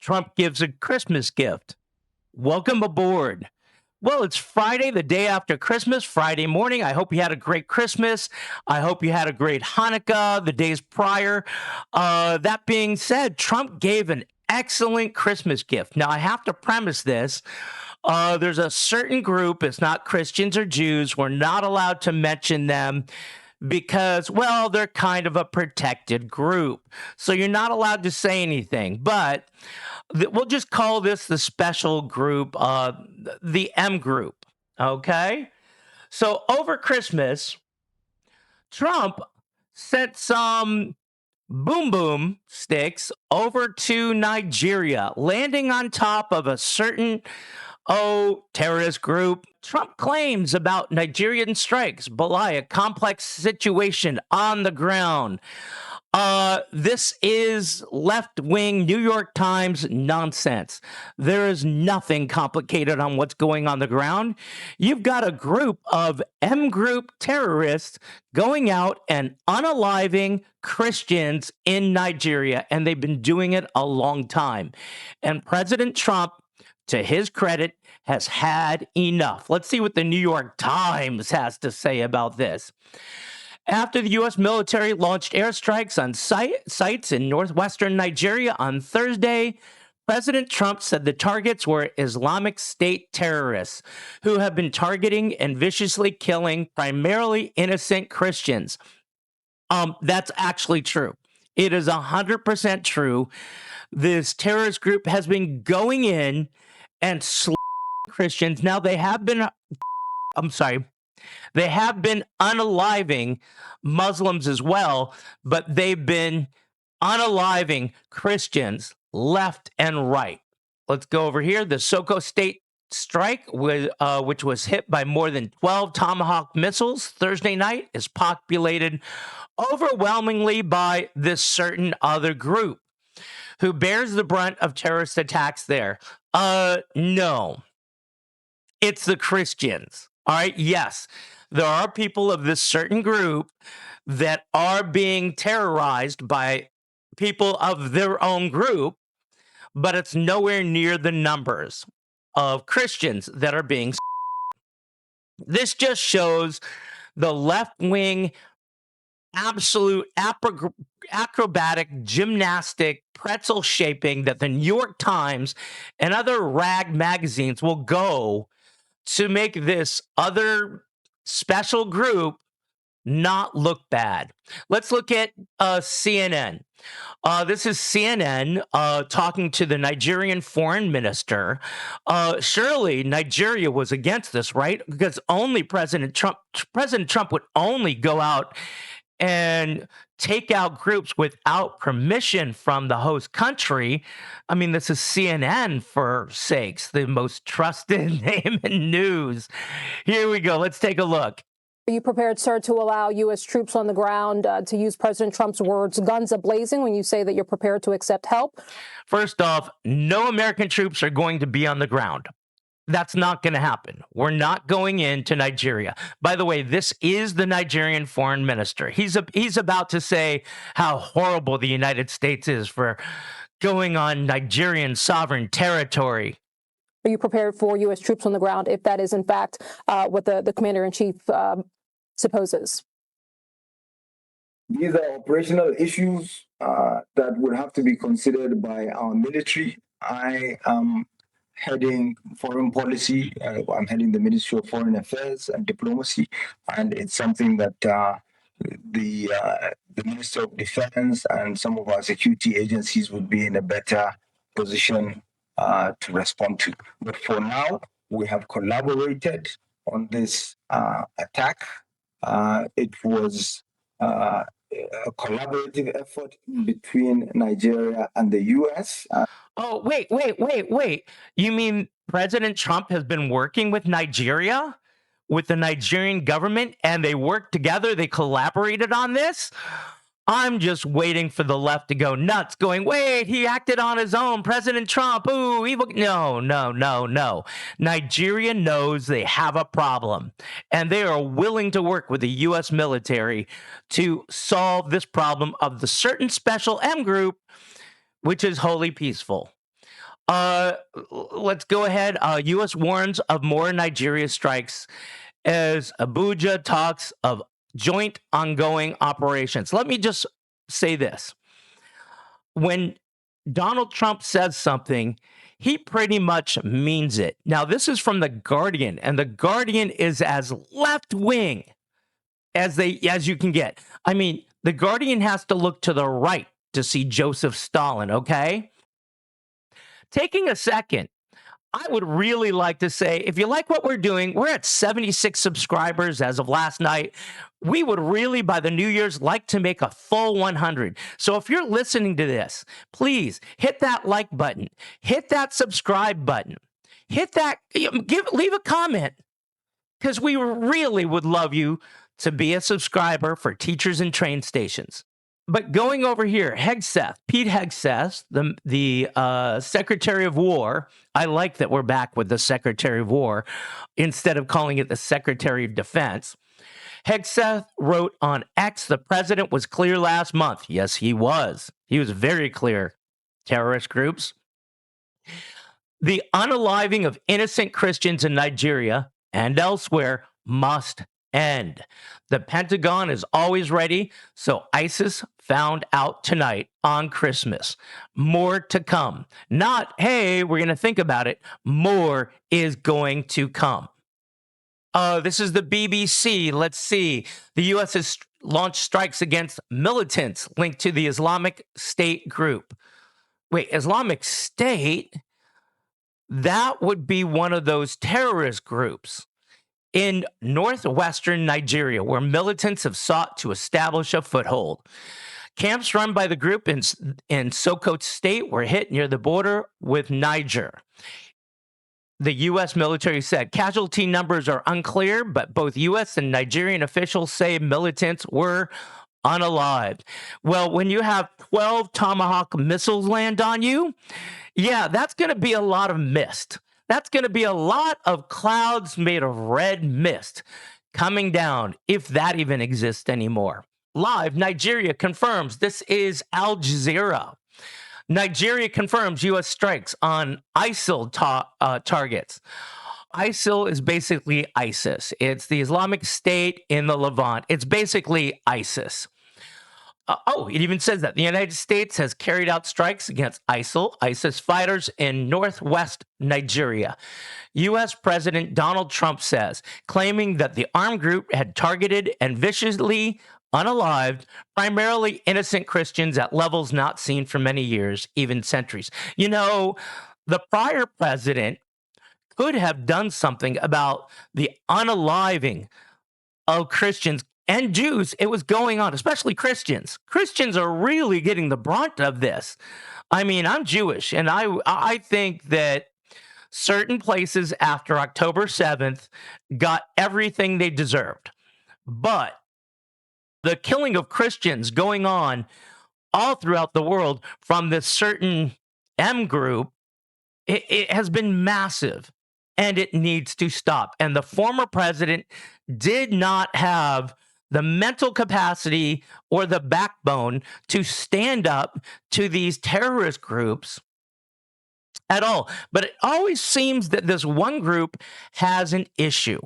Trump gives a Christmas gift. Welcome aboard. Well, it's Friday, the day after Christmas, Friday morning. I hope you had a great Christmas. I hope you had a great Hanukkah the days prior. That being said, Trump gave an excellent Christmas gift. Now, I have to premise this. There's a certain group, it's not Christians or Jews. We're not allowed to mention them because, well, they're kind of a protected group. So you're not allowed to say anything. But we'll just call this the special group, the M group. Okay. So over Christmas, Trump sent some boom boom sticks over to Nigeria, landing on top of a certain terrorist group. Trump claims about Nigerian strikes belie a complex situation on the ground. This is left-wing New York Times nonsense. There is nothing complicated on what's going on the ground. You've got a group of M group terrorists going out and unaliving Christians in Nigeria, and they've been doing it a long time. And President Trump, to his credit, has had enough. Let's see what the New York Times has to say about this. After the U.S. military launched airstrikes on sites in northwestern Nigeria on Thursday, President Trump said the targets were Islamic State terrorists who have been targeting and viciously killing primarily innocent Christians. That's actually true. It is 100% true. This terrorist group has been going in and slaughtering Christians. Now they have been unaliving Muslims as well, but they've been unaliving Christians left and right. Let's go over here. The Soko State strike, which was hit by more than 12 Tomahawk missiles Thursday night, is populated overwhelmingly by this certain other group who bears the brunt of terrorist attacks there. No, it's the Christians. All right. Yes, there are people of this certain group that are being terrorized by people of their own group, but it's nowhere near the numbers of Christians that are being. This just shows the left-wing absolute acrobatic gymnastic pretzel shaping that the New York Times and other rag magazines will go to make this other special group not look bad. Let's look at CNN. This is CNN talking to the Nigerian foreign minister. Surely Nigeria was against this, right? Because only President Trump would only go out and take out groups without permission from the host country. I mean, this is CNN, for sakes, the most trusted name in news. Here we go. Let's take a look. Are you prepared, sir, to allow U.S. troops on the ground to use President Trump's words, guns a-blazing, when you say that you're prepared to accept help? First off, no American troops are going to be on the ground. That's not going to happen. We're not going into Nigeria. By the way, this is the Nigerian foreign minister. He's about to say how horrible the United States is for going on Nigerian sovereign territory. Are you prepared for U.S. troops on the ground if that is, in fact, what the commander-in-chief supposes? These are operational issues that would have to be considered by our military. I am heading foreign policy. I'm heading the Ministry of Foreign Affairs and Diplomacy, and it's something that the Minister of Defense and some of our security agencies would be in a better position to respond to. But for now, we have collaborated on this attack. It was a collaborative effort between Nigeria and the U.S. Oh, wait. You mean President Trump has been working with Nigeria, with the Nigerian government, and they worked together? They collaborated on this? I'm just waiting for the left to go nuts, going, wait, he acted on his own. President Trump, ooh, evil. No. Nigeria knows they have a problem, and they are willing to work with the U.S. military to solve this problem of the certain special M group, which is wholly peaceful. Let's go ahead. U.S. warns of more Nigeria strikes as Abuja talks of joint ongoing operations. Let me just say this. When Donald Trump says something, he pretty much means it. Now, this is from The Guardian, and The Guardian is as left wing as you can get. I mean, The Guardian has to look to the right to see Joseph Stalin, okay? Taking a second, I would really like to say, if you like what we're doing, we're at 76 subscribers as of last night. We would really, by the New Year's, like to make a full 100. So if you're listening to this, please hit that like button, hit that subscribe button, hit that, leave a comment, because we really would love you to be a subscriber for Teachers and Train Stations. But going over here, Pete Hegseth, the Secretary of War. I like that we're back with the Secretary of War instead of calling it the Secretary of Defense. Hegseth wrote on X, the president was clear last month. Yes, he was. He was very clear. Terrorist groups. The unaliving of innocent Christians in Nigeria and elsewhere must end. The Pentagon is always ready, so ISIS found out tonight on Christmas. More to come. Not, hey, we're going to think about it. More is going to come. This is the BBC. Let's see. The U.S. has launched strikes against militants linked to the Islamic State group. Wait, Islamic State? That would be one of those terrorist groups in northwestern Nigeria, where militants have sought to establish a foothold. Camps run by the group in Sokoto State were hit near the border with Niger. The U.S. military said casualty numbers are unclear, but both U.S. and Nigerian officials say militants were unalived. Well, when you have 12 Tomahawk missiles land on you, yeah, that's going to be a lot of mist. That's going to be a lot of clouds made of red mist coming down, if that even exists anymore. Live, Nigeria confirms. This is Al Jazeera. Nigeria confirms U.S. strikes on ISIL targets. ISIL is basically ISIS. It's the Islamic State in the Levant. It's basically ISIS. It even says that the United States has carried out strikes against ISIS fighters in northwest Nigeria. U.S. President Donald Trump says, claiming that the armed group had targeted and viciously unalived primarily innocent Christians at levels not seen for many years, even centuries. You know, the prior president could have done something about the unaliving of Christians and Jews. It was going on, especially Christians. Christians are really getting the brunt of this. I mean, I'm Jewish, and I think that certain places after October 7th got everything they deserved. But the killing of Christians going on all throughout the world from this certain M group, it has been massive, and it needs to stop. And the former president did not have the mental capacity or the backbone to stand up to these terrorist groups at all. But it always seems that this one group has an issue.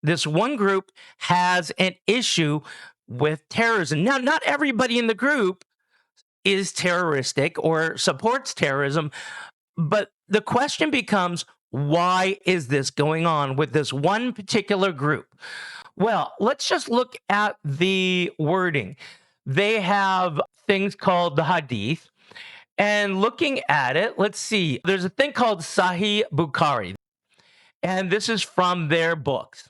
This one group has an issue with terrorism. Now, not everybody in the group is terroristic or supports terrorism, but the question becomes, why is this going on with this one particular group? Well, let's just look at the wording. They have things called the Hadith. And looking at it, let's see. There's a thing called Sahih Bukhari. And this is from their books.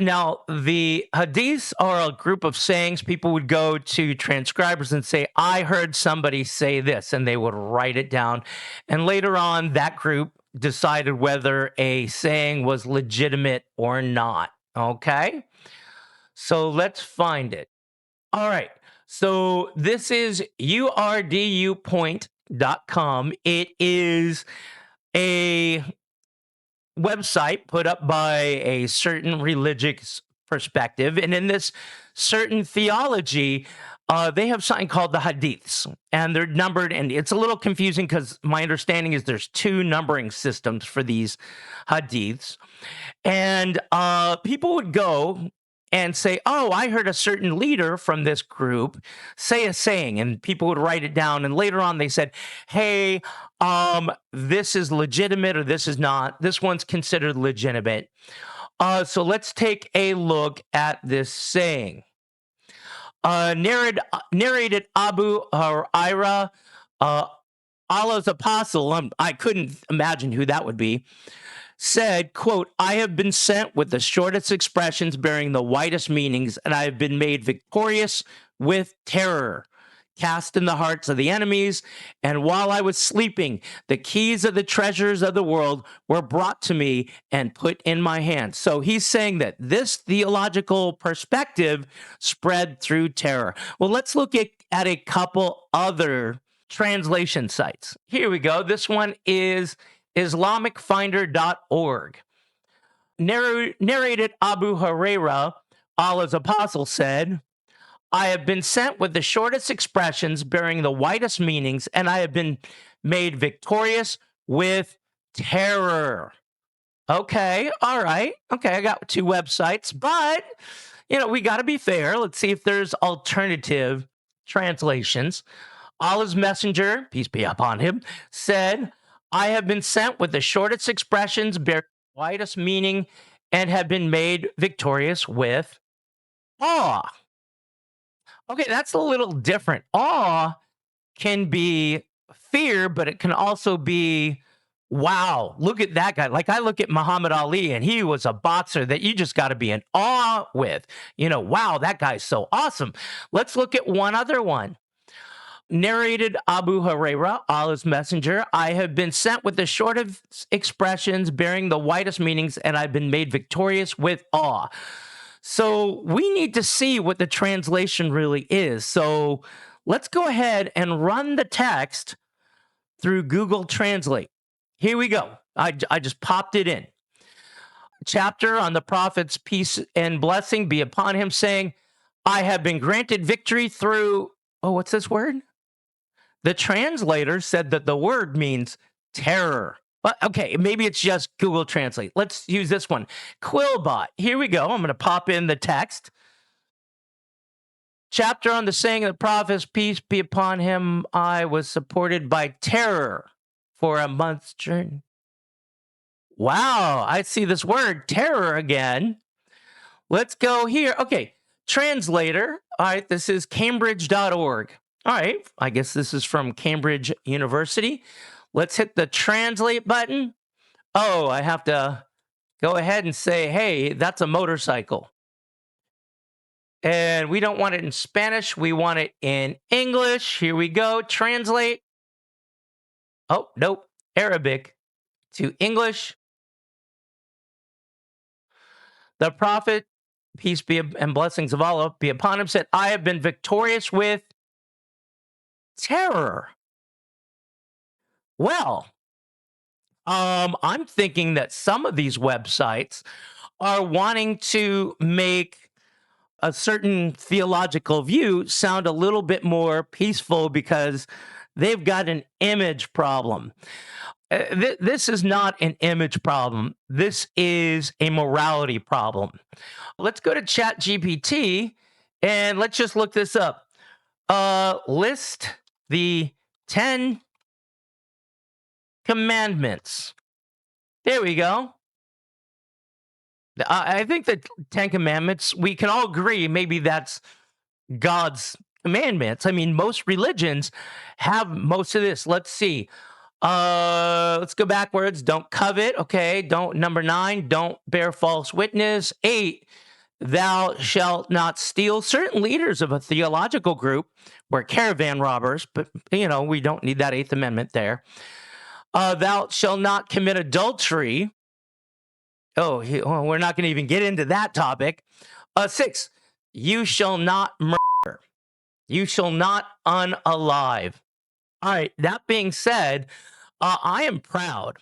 Now, the Hadiths are a group of sayings. People would go to transcribers and say, I heard somebody say this, and they would write it down. And later on, that group decided whether a saying was legitimate or not. Okay? So let's find it. All right. So this is urdupoint.com. It is a website put up by a certain religious perspective. And in this certain theology, they have something called the hadiths, and they're numbered, and it's a little confusing because my understanding is there's two numbering systems for these hadiths. And people would go and say, "Oh, I heard a certain leader from this group say a saying," and people would write it down. And later on, they said, "Hey, this is legitimate or this is not. This one's considered legitimate." So let's take a look at this saying. Narrated Abu Huraira, Allah's apostle. I couldn't imagine who that would be. Said, quote, "I have been sent with the shortest expressions bearing the widest meanings, and I have been made victorious with terror, cast in the hearts of the enemies. And while I was sleeping, the keys of the treasures of the world were brought to me and put in my hand." So he's saying that this theological perspective spread through terror. Well, let's look at a couple other translation sites. Here we go. This one is IslamicFinder.org. Narrated Abu Huraira, Allah's apostle, said, "I have been sent with the shortest expressions bearing the widest meanings, and I have been made victorious with terror." Okay, all right. Okay, I got two websites, but, we got to be fair. Let's see if there's alternative translations. Allah's messenger, peace be upon him, said, "I have been sent with the shortest expressions, bear the widest meaning, and have been made victorious with awe." Okay, that's a little different. Awe can be fear, but it can also be, wow, look at that guy. Like I look at Muhammad Ali, and he was a boxer that you just got to be in awe with. Wow, that guy's so awesome. Let's look at one other one. Narrated Abu Huraira, Allah's messenger, "I have been sent with the shortest expressions bearing the widest meanings, and I've been made victorious with awe." So we need to see what the translation really is. So let's go ahead and run the text through Google Translate. Here we go. I just popped it in. Chapter on the prophet's peace and blessing be upon him, saying, "I have been granted victory through," what's this word? The translator said that the word means terror. But okay, maybe it's just Google Translate. Let's use this one. Quillbot. Here we go. I'm going to pop in the text. Chapter on the saying of the prophet's peace be upon him. I was supported by terror for a month's journey. Wow, I see this word terror again. Let's go here. Okay, translator. All right, this is Cambridge.org. All right, I guess this is from Cambridge University. Let's hit the translate button. Oh, I have to go ahead and say, hey, that's a motorcycle. And we don't want it in Spanish. We want it in English. Here we go. Translate. Oh, nope. Arabic to English. The prophet, peace be and blessings of Allah be upon him, said, "I have been victorious with terror." Well, I'm thinking that some of these websites are wanting to make a certain theological view sound a little bit more peaceful because they've got an image problem. This is not an image problem. This is a morality problem. Let's go to ChatGPT and let's just look this up. List the 10 commandments. There we go. I think the 10 commandments, we can all agree maybe that's God's commandments. I mean, most religions have most of this. Let's see. Let's go backwards. Don't covet. Okay. Number 9, don't bear false witness. 8, thou shalt not steal. Certain leaders of a theological group were caravan robbers, but we don't need that 8th Amendment there. Thou shalt not commit adultery. We're not going to even get into that topic. 6, you shall not murder. You shall not unalive. All right, that being said, I am proud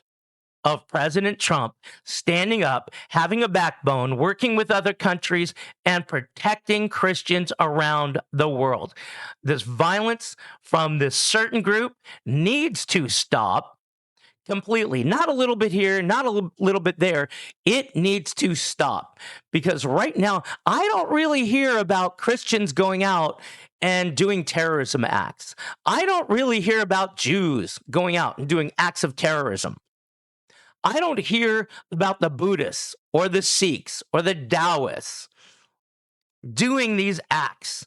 of President Trump standing up, having a backbone, working with other countries, and protecting Christians around the world. This violence from this certain group needs to stop completely. Not a little bit here, not a little bit there. It needs to stop because right now, I don't really hear about Christians going out and doing terrorism acts. I don't really hear about Jews going out and doing acts of terrorism. I don't hear about the Buddhists or the Sikhs or the Taoists doing these acts.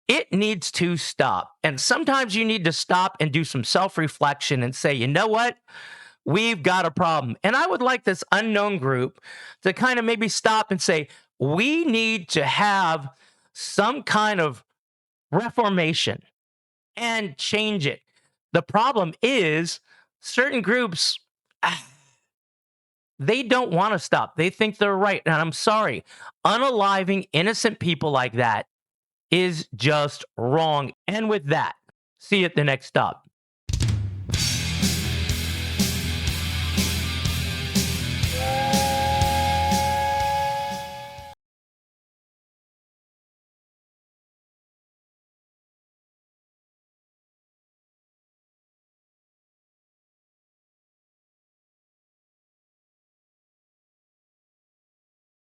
It needs to stop. And sometimes you need to stop and do some self-reflection and say, you know what? We've got a problem. And I would like this unknown group to kind of maybe stop and say, we need to have some kind of reformation and change it. The problem is certain groups, they don't want to stop. They think they're right. And I'm sorry, unaliving innocent people like that is just wrong. And with that, see you at the next stop.